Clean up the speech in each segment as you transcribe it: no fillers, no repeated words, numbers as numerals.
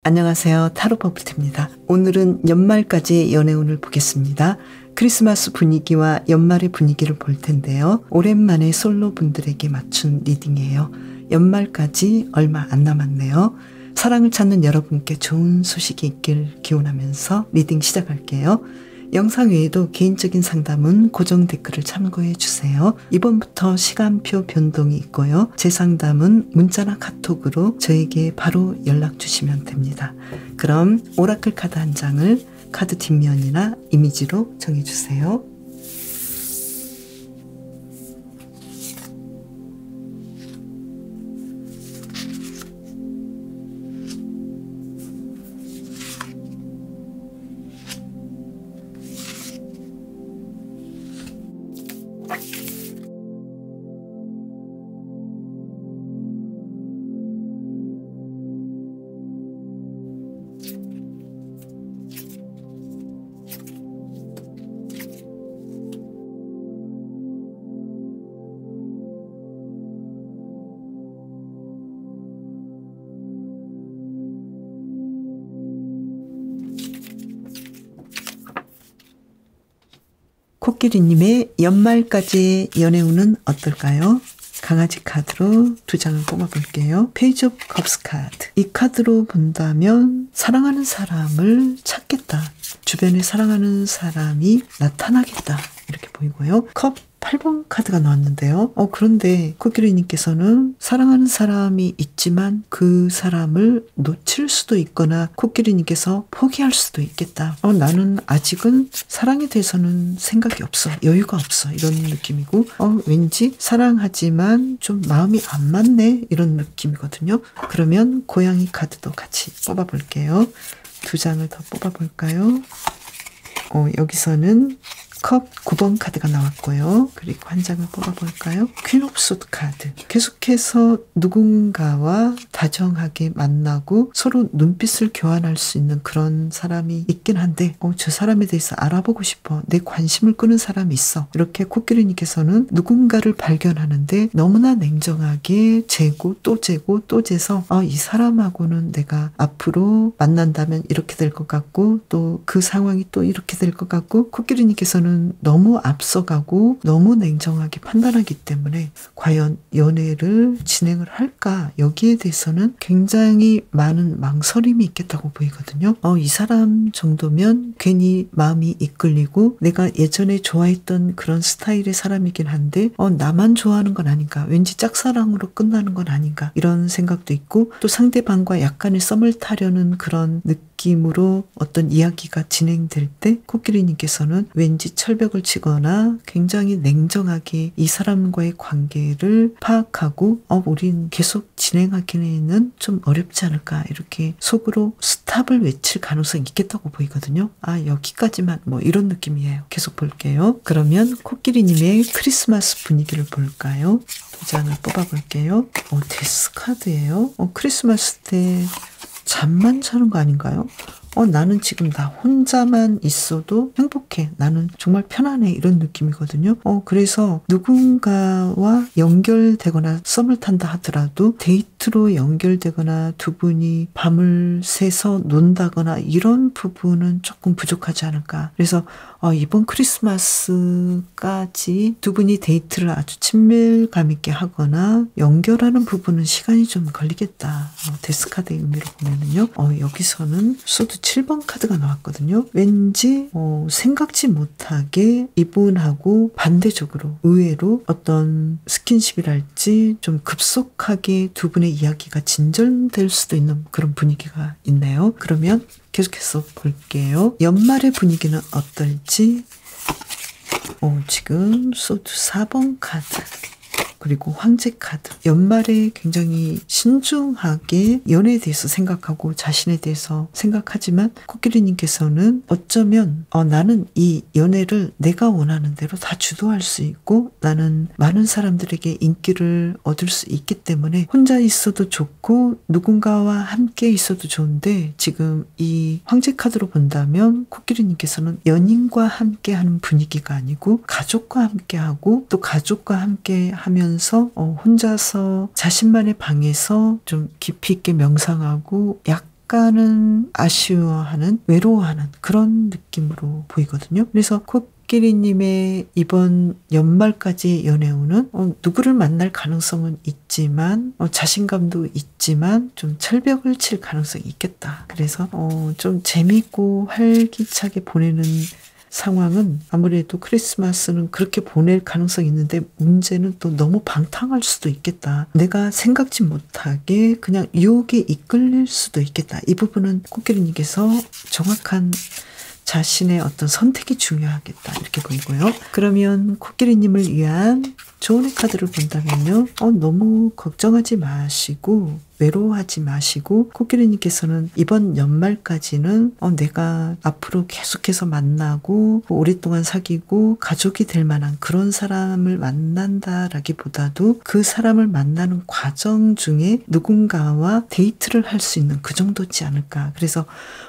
안녕하세요. 타로 버블티입니다. 오늘은 연말까지 연애운을 보겠습니다. 크리스마스 분위기와 연말의 분위기를 볼 텐데요. 오랜만에 솔로 분들에게 맞춘 리딩이에요. 연말까지 얼마 안 남았네요. 사랑을 찾는 여러분께 좋은 소식이 있길 기원하면서 리딩 시작할게요. 영상 외에도 개인적인 상담은 고정 댓글을 참고해 주세요. 이번부터 시간표 변동이 있고요. 제 상담은 문자나 카톡으로 저에게 바로 연락 주시면 됩니다. 그럼 오라클 카드 한 장을 카드 뒷면이나 이미지로 정해주세요. 코끼리님의 연말까지의 연애운은 어떨까요? 강아지 카드로 두 장을 뽑아볼게요. 페이지 오브 컵스 카드. 이 카드로 본다면 사랑하는 사람을 찾겠다. 주변에 사랑하는 사람이 나타나겠다. 이렇게 보이고요. 컵 8번 카드가 나왔는데요. 그런데 코끼리님께서는 사랑하는 사람이 있지만 그 사람을 놓칠 수도 있거나 코끼리님께서 포기할 수도 있겠다. 나는 아직은 사랑에 대해서는 생각이 없어. 여유가 없어. 이런 느낌이고 왠지 사랑하지만 좀 마음이 안 맞네. 이런 느낌이거든요. 그러면 고양이 카드도 같이 뽑아볼게요. 두 장을 더 뽑아볼까요? 여기서는 컵 9번 카드가 나왔고요. 그리고 한 장을 뽑아볼까요? 퀸 오브 소드 카드. 계속해서 누군가와 다정하게 만나고 서로 눈빛을 교환할 수 있는 그런 사람이 있긴 한데 저 사람에 대해서 알아보고 싶어. 내 관심을 끄는 사람이 있어. 이렇게 코끼리님께서는 누군가를 발견하는데 너무나 냉정하게 재고 또 재고 또 재서 이 사람하고는 내가 앞으로 만난다면 이렇게 될 것 같고 또 그 상황이 또 이렇게 될 것 같고 코끼리님께서는 너무 앞서가고 너무 냉정하게 판단하기 때문에 과연 연애를 진행을 할까 여기에 대해서는 굉장히 많은 망설임이 있겠다고 보이거든요. 이 사람 정도면 괜히 마음이 이끌리고 내가 예전에 좋아했던 그런 스타일의 사람이긴 한데 나만 좋아하는 건 아닌가, 왠지 짝사랑으로 끝나는 건 아닌가 이런 생각도 있고 또 상대방과 약간의 썸을 타려는 그런 느낌으로 어떤 이야기가 진행될 때 코끼리님께서는 왠지 철벽을 치거나 굉장히 냉정하게 이 사람과의 관계를 파악하고 우린 계속 진행하기에는 좀 어렵지 않을까 이렇게 속으로 스탑을 외칠 가능성이 있겠다고 보이거든요. 여기까지만 이런 느낌이에요. 계속 볼게요. 그러면 코끼리님의 크리스마스 분위기를 볼까요? 두 장을 뽑아볼게요. 데스 카드예요. 크리스마스 때 잠만 자는 거 아닌가요? 나는 지금 나 혼자만 있어도 행복해. 나는 정말 편안해. 이런 느낌이거든요. 그래서 누군가와 연결되거나 썸을 탄다 하더라도 데이트로 연결되거나 두 분이 밤을 새서 논다거나 이런 부분은 조금 부족하지 않을까. 그래서 이번 크리스마스까지 두 분이 데이트를 아주 친밀감 있게 하거나 연결하는 부분은 시간이 좀 걸리겠다. 데스카드의 의미로 보면은요. 여기서는 소드 7번 카드가 나왔거든요. 왠지 생각지 못하게 이분하고 반대적으로 의외로 어떤 스킨십이랄지 좀 급속하게 두 분의 이야기가 진전될 수도 있는 그런 분위기가 있네요. 그러면 계속해서 볼게요. 연말의 분위기는 어떨지. 지금 소드 4번 카드 그리고 황제 카드. 연말에 굉장히 신중하게 연애에 대해서 생각하고 자신에 대해서 생각하지만 코끼리님께서는 어쩌면 나는 이 연애를 내가 원하는 대로 다 주도할 수 있고 나는 많은 사람들에게 인기를 얻을 수 있기 때문에 혼자 있어도 좋고 누군가와 함께 있어도 좋은데 지금 이 황제 카드로 본다면 코끼리님께서는 연인과 함께 하는 분위기가 아니고 가족과 함께 하고 또 가족과 함께 하면서 혼자서 자신만의 방에서 좀 깊이 있게 명상하고 약간은 아쉬워하는, 외로워하는 그런 느낌으로 보이거든요. 그래서 코끼리님의 이번 연말까지 연애운은 누구를 만날 가능성은 있지만 자신감도 있지만 좀 철벽을 칠 가능성이 있겠다. 그래서 좀 재밌고 활기차게 보내는 상황은 아무래도 크리스마스는 그렇게 보낼 가능성이 있는데 문제는 또 너무 방탕할 수도 있겠다. 내가 생각지 못하게 그냥 유혹에 이끌릴 수도 있겠다. 이 부분은 코끼리님께서 정확한 자신의 어떤 선택이 중요하겠다 이렇게 보이고요. 그러면 코끼리님을 위한 조언의 카드를 본다면요. 너무 걱정하지 마시고 외로워하지 마시고 코끼리님께서는 이번 연말까지는 내가 앞으로 계속해서 만나고 오랫동안 사귀고 가족이 될 만한 그런 사람을 만난다라기보다도 그 사람을 만나는 과정 중에 누군가와 데이트를 할 수 있는 그 정도지 않을까. 그래서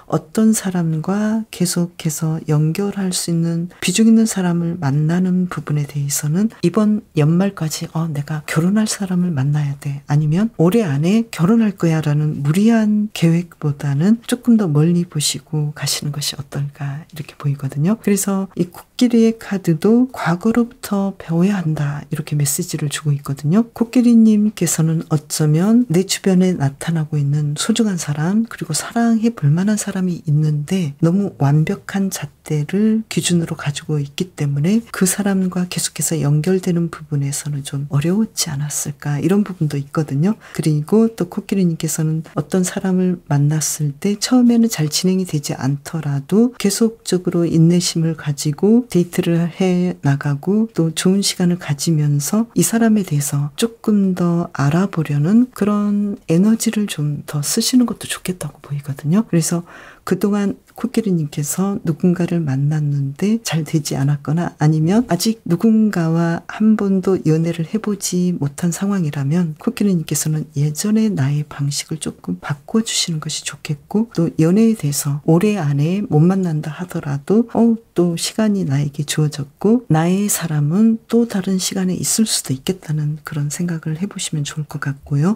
어떤 사람과 계속해서 연결할 수 있는 비중 있는 사람을 만나는 부분에 대해서는 이번 연말까지 내가 결혼할 사람을 만나야 돼. 아니면 올해 안에 결혼할 거야 라는 무리한 계획보다는 조금 더 멀리 보시고 가시는 것이 어떨까 이렇게 보이거든요. 그래서 이 코끼리의 카드도 과거로부터 배워야 한다 이렇게 메시지를 주고 있거든요. 코끼리님께서는 어쩌면 내 주변에 나타나고 있는 소중한 사람 그리고 사랑해 볼 만한 사람이 있는데 너무 완벽한 잣대를 기준으로 가지고 있기 때문에 그 사람과 계속해서 연결되는 부분에서는 좀 어려웠지 않았을까 이런 부분도 있거든요. 그리고 또 코끼리님께서는 어떤 사람을 만났을 때 처음에는 잘 진행이 되지 않더라도 계속적으로 인내심을 가지고 데이트를 해 나가고 또 좋은 시간을 가지면서 이 사람에 대해서 조금 더 알아보려는 그런 에너지를 좀 더 쓰시는 것도 좋겠다고 보이거든요. 그래서 그동안 코끼리님께서 누군가를 만났는데 잘 되지 않았거나 아니면 아직 누군가와 한 번도 연애를 해보지 못한 상황이라면 코끼리님께서는 예전의 나의 방식을 조금 바꿔주시는 것이 좋겠고 또 연애에 대해서 올해 안에 못 만난다 하더라도 또 시간이 나에게 주어졌고 나의 사람은 또 다른 시간에 있을 수도 있겠다는 그런 생각을 해보시면 좋을 것 같고요.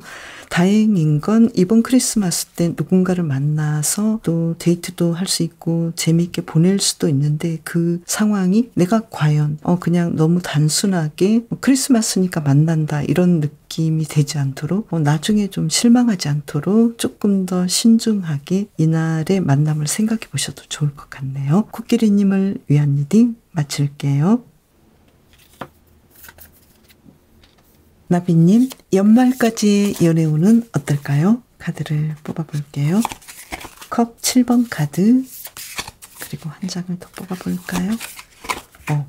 다행인 건 이번 크리스마스 때 누군가를 만나서 또 데이트도 할 수 있고 재미있게 보낼 수도 있는데 그 상황이 내가 과연 그냥 너무 단순하게 크리스마스니까 만난다 이런 느낌이 되지 않도록 나중에 좀 실망하지 않도록 조금 더 신중하게 이날의 만남을 생각해 보셔도 좋을 것 같네요. 코끼리님을 위한 리딩 마칠게요. 나비님 연말까지의 연애운은 어떨까요? 카드를 뽑아볼게요. 컵 7번 카드 그리고 한 장을 더 뽑아볼까요?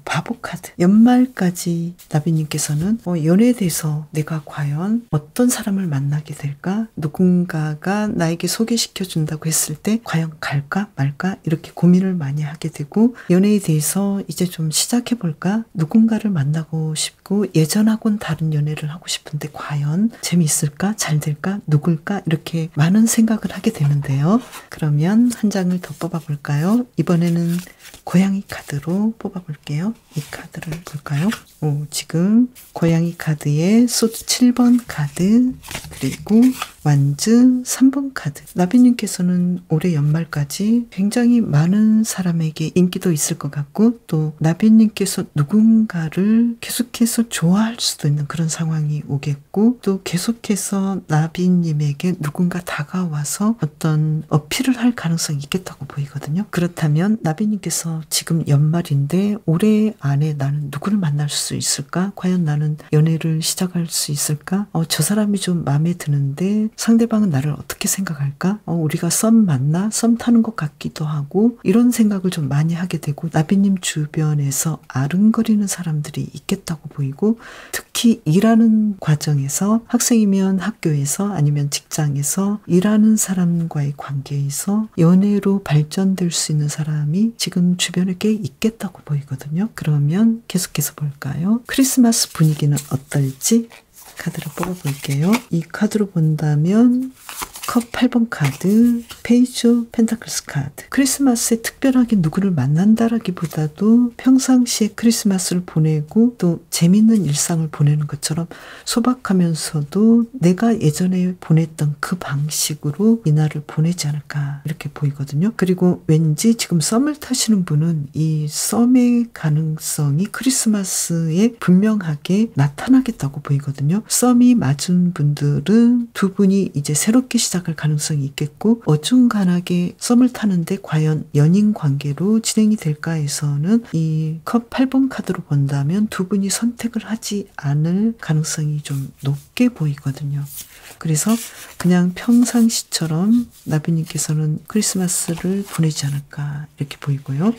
바보 카드. 연말까지 나비님께서는 연애에 대해서 내가 과연 어떤 사람을 만나게 될까? 누군가가 나에게 소개시켜 준다고 했을 때 과연 갈까 말까? 이렇게 고민을 많이 하게 되고 연애에 대해서 이제 좀 시작해 볼까? 누군가를 만나고 싶고 예전하고는 다른 연애를 하고 싶은데 과연 재미있을까? 잘 될까? 누굴까? 이렇게 많은 생각을 하게 되는데요. 그러면 한 장을 더 뽑아볼까요? 이번에는 고양이 카드로 뽑아볼게요. 이 카드를 볼까요? 지금 고양이 카드에 소드 7번 카드 그리고 완즈 3번 카드. 나비님께서는 올해 연말까지 굉장히 많은 사람에게 인기도 있을 것 같고 또 나비님께서 누군가를 계속해서 좋아할 수도 있는 그런 상황이 오겠고 또 계속해서 나비님에게 누군가 다가와서 어떤 어필을 할 가능성이 있겠다고 보이거든요. 그렇다면 나비님께서 지금 연말인데 올해 안에 나는 누구를 만날 수 있을까? 과연 나는 연애를 시작할 수 있을까? 저 사람이 좀 마음에 드는데 상대방은 나를 어떻게 생각할까? 우리가 썸 맞나? 썸 타는 것 같기도 하고 이런 생각을 좀 많이 하게 되고 나비님 주변에서 아른거리는 사람들이 있겠다고 보이고 특히 일하는 과정에서 학생이면 학교에서 아니면 직장에서 일하는 사람과의 관계에서 연애로 발전될 수 있는 사람이 지금 주변에 꽤 있겠다고 보이거든요. 그러면 계속해서 볼까요? 크리스마스 분위기는 어떨지 카드를 뽑아볼게요. 이 카드로 본다면 컵 8번 카드, 페이지 오브 펜타클스 카드. 크리스마스에 특별하게 누구를 만난다라기보다도 평상시에 크리스마스를 보내고 또 재밌는 일상을 보내는 것처럼 소박하면서도 내가 예전에 보냈던 그 방식으로 이날을 보내지 않을까 이렇게 보이거든요. 그리고 왠지 지금 썸을 타시는 분은 이 썸의 가능성이 크리스마스에 분명하게 나타나겠다고 보이거든요. 썸이 맞은 분들은 두 분이 이제 새롭게 시작할 가능성이 있겠고, 어중간하게 썸을 타는데 과연 연인 관계로 진행이 될까 해서는 이 컵 8번 카드로 본다면 두 분이 선택을 하지 않을 가능성이 좀 높게 보이거든요. 그래서 그냥 평상시처럼 나비님께서는 크리스마스를 보내지 않을까 이렇게 보이고요.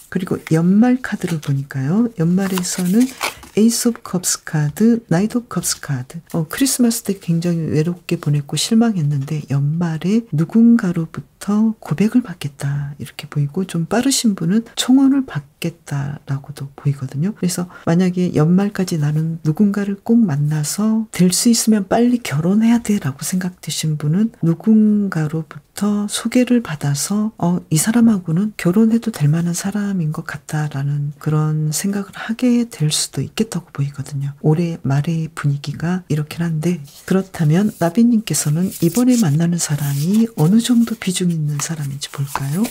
그리고 연말 카드를 보니까요. 연말에서는 에이스 오브 컵스 카드, 나이트 오브 컵스 카드. 크리스마스 때 굉장히 외롭게 보냈고 실망했는데 연말에 누군가로부터 고백을 받겠다 이렇게 보이고, 좀 빠르신 분은 청혼을 받겠다라고도 보이거든요. 그래서 만약에 연말까지 나는 누군가를 꼭 만나서 될 수 있으면 빨리 결혼해야 돼 라고 생각되신 분은 누군가로부터 소개를 받아서 이 사람하고는 결혼해도 될 만한 사람인 것 같다라는 그런 생각을 하게 될 수도 있겠다고 보이거든요. 올해 말의 분위기가 이렇긴 한데, 그렇다면 나비님께서는 이번에 만나는 사람이 어느 정도 비중 있는 사람인지 볼까요?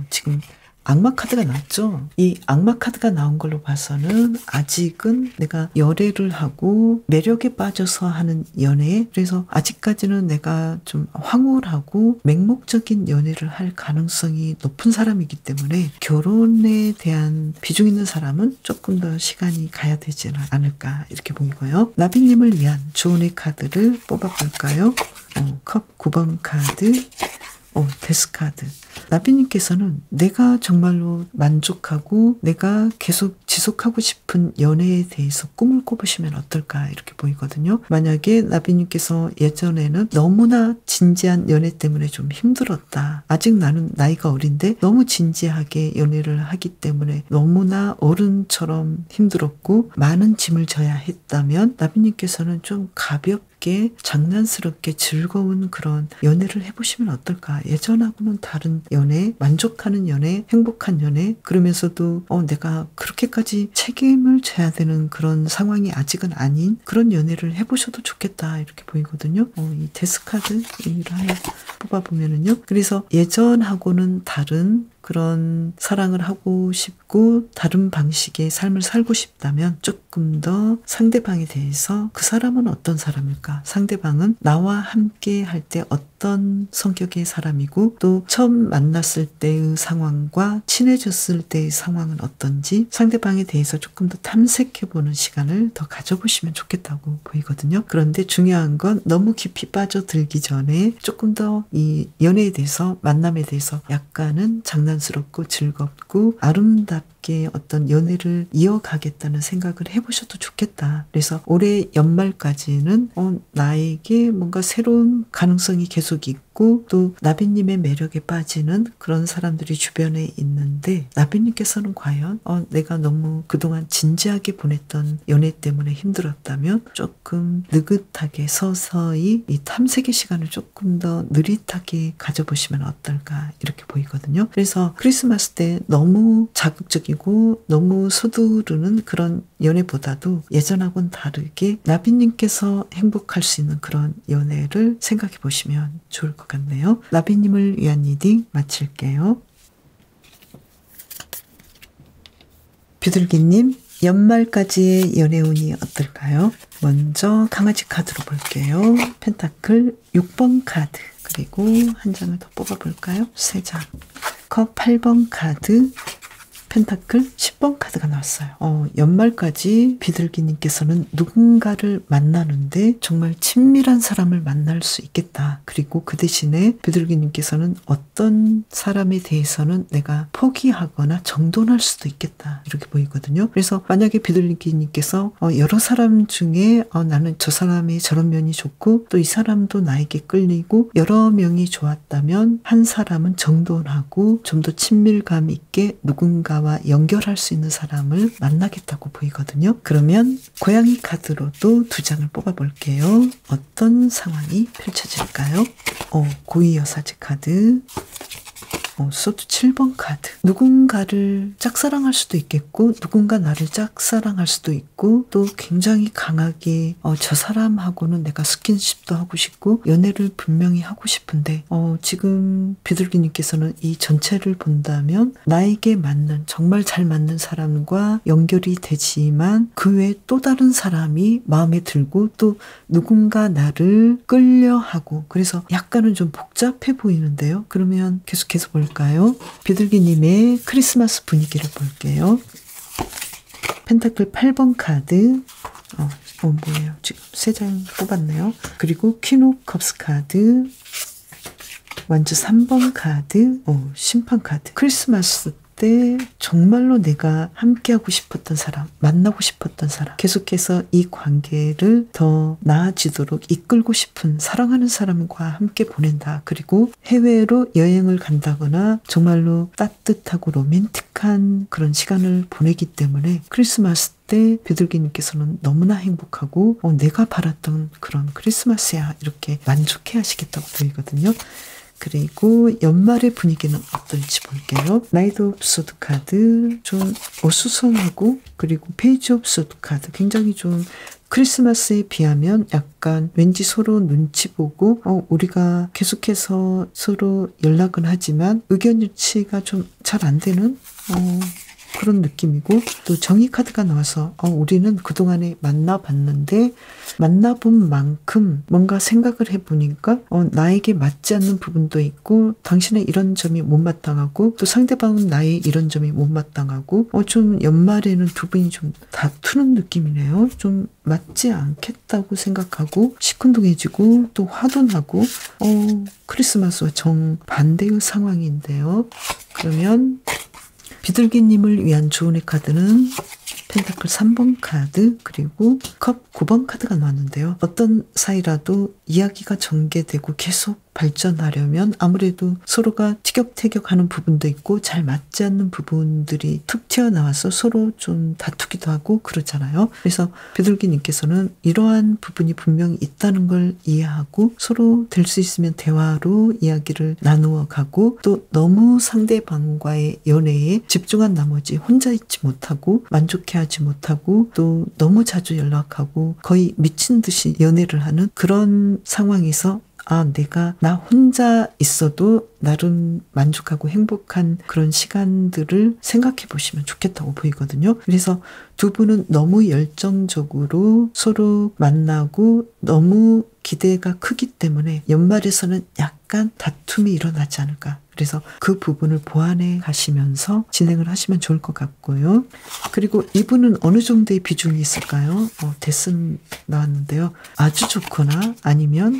지금 악마 카드가 나왔죠. 이 악마 카드가 나온 걸로 봐서는 아직은 내가 열애를 하고 매력에 빠져서 하는 연애, 그래서 아직까지는 내가 좀 황홀하고 맹목적인 연애를 할 가능성이 높은 사람이기 때문에 결혼에 대한 비중 있는 사람은 조금 더 시간이 가야 되지 않을까 이렇게 보이고요. 나비님을 위한 조언의 카드를 뽑아볼까요? 컵 9번 카드, 데스 카드. 나비님께서는 내가 정말로 만족하고 내가 계속 지속하고 싶은 연애에 대해서 꿈을 꿔보시면 어떨까 이렇게 보이거든요. 만약에 나비님께서 예전에는 너무나 진지한 연애 때문에 좀 힘들었다. 아직 나는 나이가 어린데 너무 진지하게 연애를 하기 때문에 너무나 어른처럼 힘들었고 많은 짐을 져야 했다면 나비님께서는 좀 가볍게 장난스럽게 즐거운 그런 연애를 해보시면 어떨까. 예전하고는 다른 연애, 만족하는 연애, 행복한 연애, 그러면서도 내가 그렇게까지 책임을 져야 되는 그런 상황이 아직은 아닌 그런 연애를 해보셔도 좋겠다 이렇게 보이거든요. 이 데스카드 이를 하나 뽑아보면은요. 그래서 예전하고는 다른 그런 사랑을 하고 싶고 다른 방식의 삶을 살고 싶다면 조금 더 상대방에 대해서 그 사람은 어떤 사람일까? 상대방은 나와 함께 할 때 어떤 성격의 사람이고 또 처음 만났을 때의 상황과 친해졌을 때의 상황은 어떤지 상대방에 대해서 조금 더 탐색해보는 시간을 더 가져보시면 좋겠다고 보이거든요. 그런데 중요한 건 너무 깊이 빠져들기 전에 조금 더 이 연애에 대해서, 만남에 대해서 약간은 장난스럽고 즐겁고 아름답게 어떤 연애를 이어가겠다는 생각을 해보셔도 좋겠다. 그래서 올해 연말까지는 나에게 뭔가 새로운 가능성이 계속 있고 또 나비님의 매력에 빠지는 그런 사람들이 주변에 있는데, 나비님께서는 과연 내가 너무 그동안 진지하게 보냈던 연애 때문에 힘들었다면 조금 느긋하게 서서히 이 탐색의 시간을 조금 더 느릿하게 가져보시면 어떨까 이렇게 보이거든요. 그래서 크리스마스 때 너무 자극적이고 너무 서두르는 그런 연애보다도 예전하고는 다르게 나비님께서 행복할 수 있는 그런 연애를 생각해 보시면 좋을 것 같네요. 나비님을 위한 리딩 마칠게요. 비둘기님, 연말까지의 연애운이 어떨까요? 먼저 강아지 카드로 볼게요. 펜타클 6번 카드, 그리고 한 장을 더 뽑아볼까요? 3장. 컵 8번 카드, 펜타클 10번 카드가 나왔어요. 연말까지 비둘기님께서는 누군가를 만나는데 정말 친밀한 사람을 만날 수 있겠다. 그리고 그 대신에 비둘기님께서는 어떤 사람에 대해서는 내가 포기하거나 정돈할 수도 있겠다. 이렇게 보이거든요. 그래서 만약에 비둘기님께서 여러 사람 중에 나는 저 사람의 저런 면이 좋고 또 이 사람도 나에게 끌리고 여러 명이 좋았다면 한 사람은 정돈하고 좀 더 친밀감 있게 누군가 누군가와 연결할 수 있는 사람을 만나겠다고 보이거든요. 그러면 고양이 카드로도 2장을 뽑아볼게요. 어떤 상황이 펼쳐질까요? 고위여사제 카드, 소드 7번 카드. 누군가를 짝사랑할 수도 있겠고 누군가 나를 짝사랑할 수도 있고 또 굉장히 강하게 저 사람하고는 내가 스킨십도 하고 싶고 연애를 분명히 하고 싶은데 지금 비둘기님께서는 이 전체를 본다면 나에게 맞는 정말 잘 맞는 사람과 연결이 되지만 그 외에 또 다른 사람이 마음에 들고 또 누군가 나를 끌려하고 그래서 약간은 좀 복잡해 보이는데요. 그러면 계속해서 볼까요? 비둘기님의 크리스마스 분위기를 볼게요. 펜타클 8번 카드. 뭐예요? 지금 3장 뽑았네요. 그리고 퀸 오브 컵스 카드. 완주 3번 카드. 심판 카드. 크리스마스 때 정말로 내가 함께하고 싶었던 사람, 만나고 싶었던 사람, 계속해서 이 관계를 더 나아지도록 이끌고 싶은 사랑하는 사람과 함께 보낸다. 그리고 해외로 여행을 간다거나 정말로 따뜻하고 로맨틱한 그런 시간을 보내기 때문에 크리스마스 때 비둘기님께서는 너무나 행복하고 내가 바랐던 그런 크리스마스야 이렇게 만족해 하시겠다고 보이거든요. 그리고 연말의 분위기는 어떨지 볼게요. 나이트 오브 소드 카드 좀 어수선하고 그리고 페이지 오브 소드 카드 굉장히 좀 크리스마스에 비하면 약간 왠지 서로 눈치 보고 우리가 계속해서 서로 연락은 하지만 의견 일치가 좀 잘 안 되는 그런 느낌이고 또 정의 카드가 나와서 우리는 그동안에 만나봤는데 만나본 만큼 뭔가 생각을 해보니까 나에게 맞지 않는 부분도 있고 당신의 이런 점이 못마땅하고 또 상대방은 나의 이런 점이 못마땅하고 좀 연말에는 두 분이 좀 다투는 느낌이네요. 좀 맞지 않겠다고 생각하고 시큰둥해지고 또 화도 나고 크리스마스와 정반대의 상황인데요. 그러면 비둘기님을 위한 조언의 카드는 펜타클 3번 카드 그리고 컵 9번 카드가 나왔는데요. 어떤 사이라도 이야기가 전개되고 계속 발전하려면 아무래도 서로가 티격태격하는 부분도 있고 잘 맞지 않는 부분들이 툭 튀어나와서 서로 좀 다투기도 하고 그러잖아요. 그래서 비둘기님께서는 이러한 부분이 분명히 있다는 걸 이해하고 서로 될 수 있으면 대화로 이야기를 나누어 가고 또 너무 상대방과의 연애에 집중한 나머지 혼자 있지 못하고 만족해하지 못하고 또 너무 자주 연락하고 거의 미친 듯이 연애를 하는 그런 상황에서 내가 나 혼자 있어도 나름 만족하고 행복한 그런 시간들을 생각해 보시면 좋겠다고 보이거든요. 그래서 두 분은 너무 열정적으로 서로 만나고 너무 기대가 크기 때문에 연말에서는 약간 다툼이 일어나지 않을까. 그래서 그 부분을 보완해 가시면서 진행을 하시면 좋을 것 같고요. 그리고 이분은 어느 정도의 비중이 있을까요? 데슨 나왔는데요. 아주 좋거나 아니면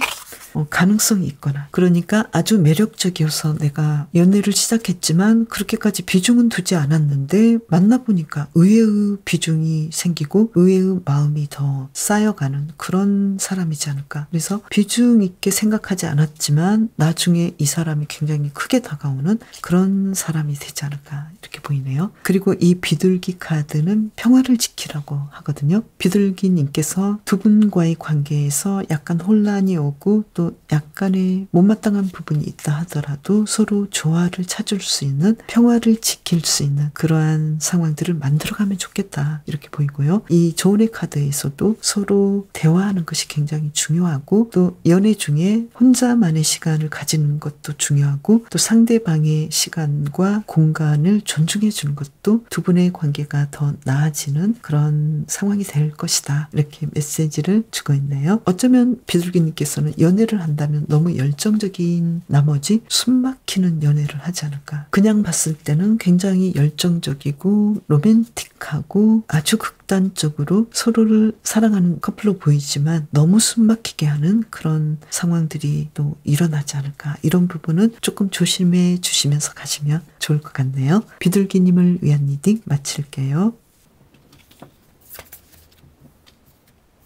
가능성이 있거나 그러니까 아주 매력적이어서 내가 연애를 시작했지만 그렇게까지 비중은 두지 않았는데 만나보니까 의외의 비중이 생기고 의외의 마음이 더 쌓여가는 그런 사람이지 않을까. 그래서 비중 있게 생각하지 않았지만 나중에 이 사람이 굉장히 크게 다가오는 그런 사람이 되지 않을까 이렇게 보이네요. 그리고 이 비둘기 카드는 평화를 지키라고 하거든요. 비둘기님께서 두 분과의 관계에서 약간 혼란이 오고 또 약간의 못마땅한 부분이 있다 하더라도 서로 조화를 찾을 수 있는 평화를 지킬 수 있는 그러한 상황들을 만들어가면 좋겠다 이렇게 보이고요. 이 조언의 카드에서도 서로 대화하는 것이 굉장히 중요하고 또 연애 중에 혼자만의 시간을 가지는 것도 중요하고 또 상대방의 시간과 공간을 존중해 주는 것도 두 분의 관계가 더 나아지는 그런 상황이 될 것이다 이렇게 메시지를 주고 있네요. 어쩌면 비둘기님께서는 연애를 한다면 너무 열정적인 나머지 숨막히는 연애를 하지 않을까. 그냥 봤을 때는 굉장히 열정적이고 로맨틱하고 아주 극단적으로 서로를 사랑하는 커플로 보이지만 너무 숨막히게 하는 그런 상황들이 또 일어나지 않을까. 이런 부분은 조금 조심해 주시면서 가시면 좋을 것 같네요. 비둘기님을 위한 리딩 마칠게요.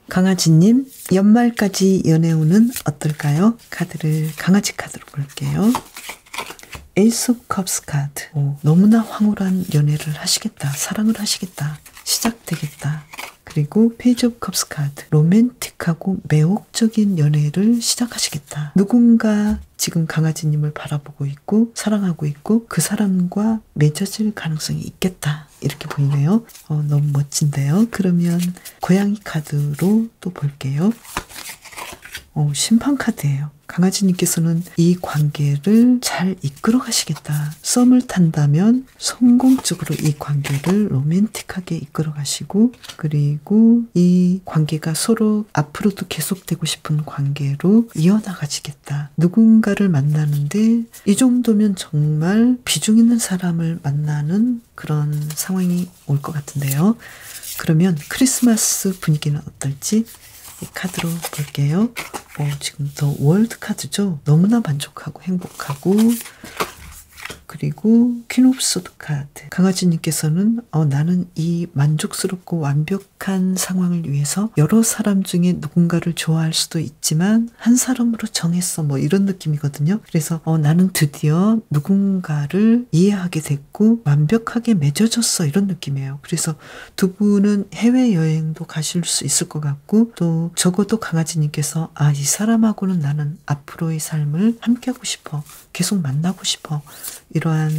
강아지님, 연말까지 연애운은 어떨까요? 카드를 강아지 카드로 볼게요. 에이스 오브 컵스 카드. 너무나 황홀한 연애를 하시겠다. 사랑을 하시겠다. 시작되겠다. 그리고 페이지 오브 컵스 카드. 로맨틱하고 매혹적인 연애를 시작하시겠다. 누군가 지금 강아지님을 바라보고 있고 사랑하고 있고 그 사람과 맺어질 가능성이 있겠다. 이렇게 보이네요. 너무 멋진데요. 그러면 고양이 카드로 또 볼게요. 심판 카드예요. 강아지님께서는 이 관계를 잘 이끌어 가시겠다. 썸을 탄다면 성공적으로 이 관계를 로맨틱하게 이끌어 가시고, 그리고 이 관계가 서로 앞으로도 계속되고 싶은 관계로 이어나가시겠다. 누군가를 만나는데 이 정도면 정말 비중 있는 사람을 만나는 그런 상황이 올 것 같은데요. 그러면 크리스마스 분위기는 어떨지 이 카드로 볼게요. 지금 더 월드 카드죠. 너무나 만족하고 행복하고, 그리고 퀸 오브 소드 카드. 강아지님께서는 나는 이 만족스럽고 완벽한 상황을 위해서 여러 사람 중에 누군가를 좋아할 수도 있지만 한 사람으로 정했어, 뭐 이런 느낌이거든요. 그래서 나는 드디어 누군가를 이해하게 됐고 완벽하게 맺어졌어, 이런 느낌이에요. 그래서 두 분은 해외여행도 가실 수 있을 것 같고, 또 적어도 강아지님께서 이 사람하고는 나는 앞으로의 삶을 함께하고 싶어, 계속 만나고 싶어, 이러한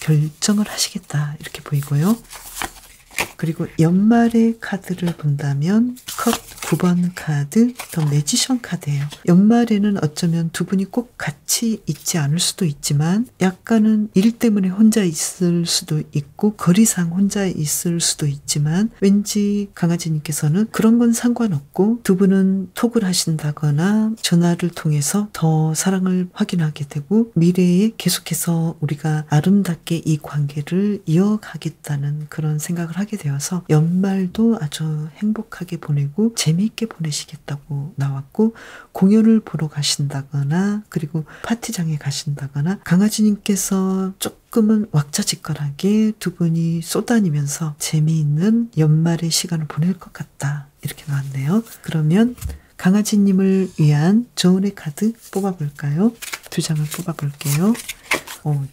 결정을 하시겠다, 이렇게 보이고요. 그리고 연말의 카드를 본다면 컵 9번 카드, 더 매지션 카드예요. 연말에는 어쩌면 두 분이 꼭 같이 있지 않을 수도 있지만 약간은 일 때문에 혼자 있을 수도 있고 거리상 혼자 있을 수도 있지만, 왠지 강아지님께서는 그런 건 상관없고 두 분은 톡을 하신다거나 전화를 통해서 더 사랑을 확인하게 되고 미래에 계속해서 우리가 아름답게 이 관계를 이어가겠다는 그런 생각을 하게 되어서 연말도 아주 행복하게 보내고 재미있게 보내시겠다고 나왔고, 공연을 보러 가신다거나 그리고 파티장에 가신다거나 강아지님께서 조금은 왁자지껄하게 두 분이 쏘다니면서 재미있는 연말의 시간을 보낼 것 같다, 이렇게 나왔네요. 그러면 강아지님을 위한 조언의 카드 뽑아볼까요? 두 장을 뽑아볼게요.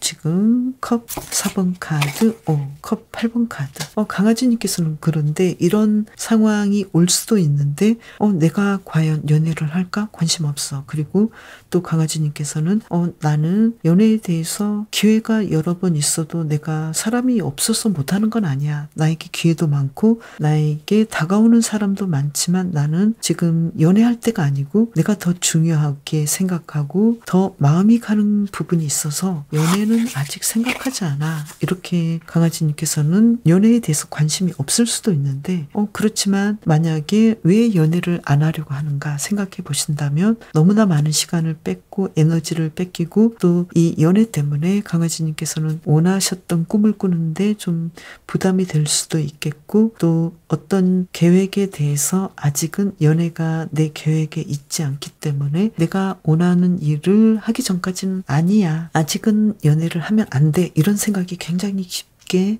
지금 컵 4번 카드, 컵 8번 카드. 강아지님께서는 그런데 이런 상황이 올 수도 있는데 내가 과연 연애를 할까? 관심 없어. 그리고 또 강아지님께서는 나는 연애에 대해서 기회가 여러 번 있어도 내가 사람이 없어서 못하는 건 아니야. 나에게 기회도 많고 나에게 다가오는 사람도 많지만 나는 지금 연애할 때가 아니고 내가 더 중요하게 생각하고 더 마음이 가는 부분이 있어서 연애는 아직 생각하지 않아. 이렇게 강아지님께서는 연애에 대해서 관심이 없을 수도 있는데 그렇지만 만약에 왜 연애를 안 하려고 하는가 생각해 보신다면 너무나 많은 시간을 뺏고 에너지를 뺏기고, 또 이 연애 때문에 강아지님께서는 원하셨던 꿈을 꾸는데 좀 부담이 될 수도 있겠고, 또 어떤 계획에 대해서 아직은 연애가 내 계획에 있지 않기 때문에 내가 원하는 일을 하기 전까지는 아니야, 아직은 연애를 하면 안 돼, 이런 생각이 굉장히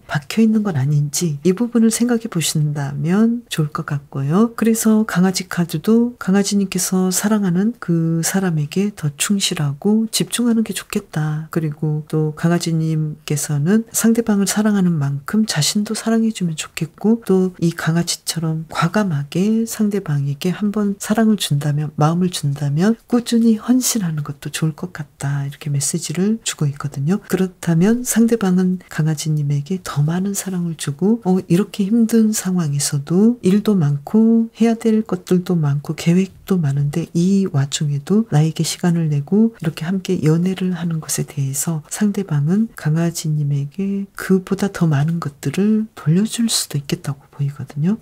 박혀 있는 건 아닌지 이 부분을 생각해 보신다면 좋을 것 같고요. 그래서 강아지 카드도 강아지님께서 사랑하는 그 사람에게 더 충실하고 집중하는 게 좋겠다. 그리고 또 강아지님께서는 상대방을 사랑하는 만큼 자신도 사랑해주면 좋겠고, 또 이 강아지처럼 과감하게 상대방에게 한번 사랑을 준다면, 마음을 준다면 꾸준히 헌신하는 것도 좋을 것 같다, 이렇게 메시지를 주고 있거든요. 그렇다면 상대방은 강아지님의 더 많은 사랑을 주고 이렇게 힘든 상황에서도 일도 많고 해야 될 것들도 많고 계획도 많은데 이 와중에도 나에게 시간을 내고 이렇게 함께 연애를 하는 것에 대해서 상대방은 강아지님에게 그보다 더 많은 것들을 돌려줄 수도 있겠다고 보이거든요.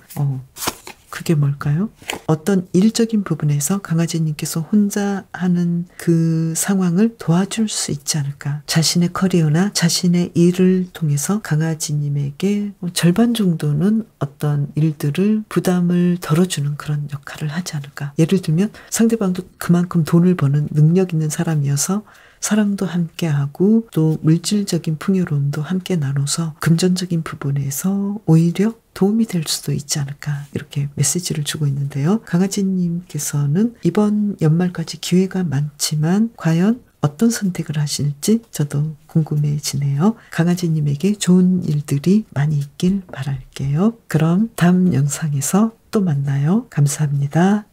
그게 뭘까요? 어떤 일적인 부분에서 강아지님께서 혼자 하는 그 상황을 도와줄 수 있지 않을까. 자신의 커리어나 자신의 일을 통해서 강아지님에게 절반 정도는 어떤 일들을 부담을 덜어주는 그런 역할을 하지 않을까. 예를 들면 상대방도 그만큼 돈을 버는 능력 있는 사람이어서 사랑도 함께하고 또 물질적인 풍요로움도 함께 나눠서 금전적인 부분에서 오히려 도움이 될 수도 있지 않을까, 이렇게 메시지를 주고 있는데요. 강아지님께서는 이번 연말까지 기회가 많지만 과연 어떤 선택을 하실지 저도 궁금해지네요. 강아지님에게 좋은 일들이 많이 있길 바랄게요. 그럼 다음 영상에서 또 만나요. 감사합니다.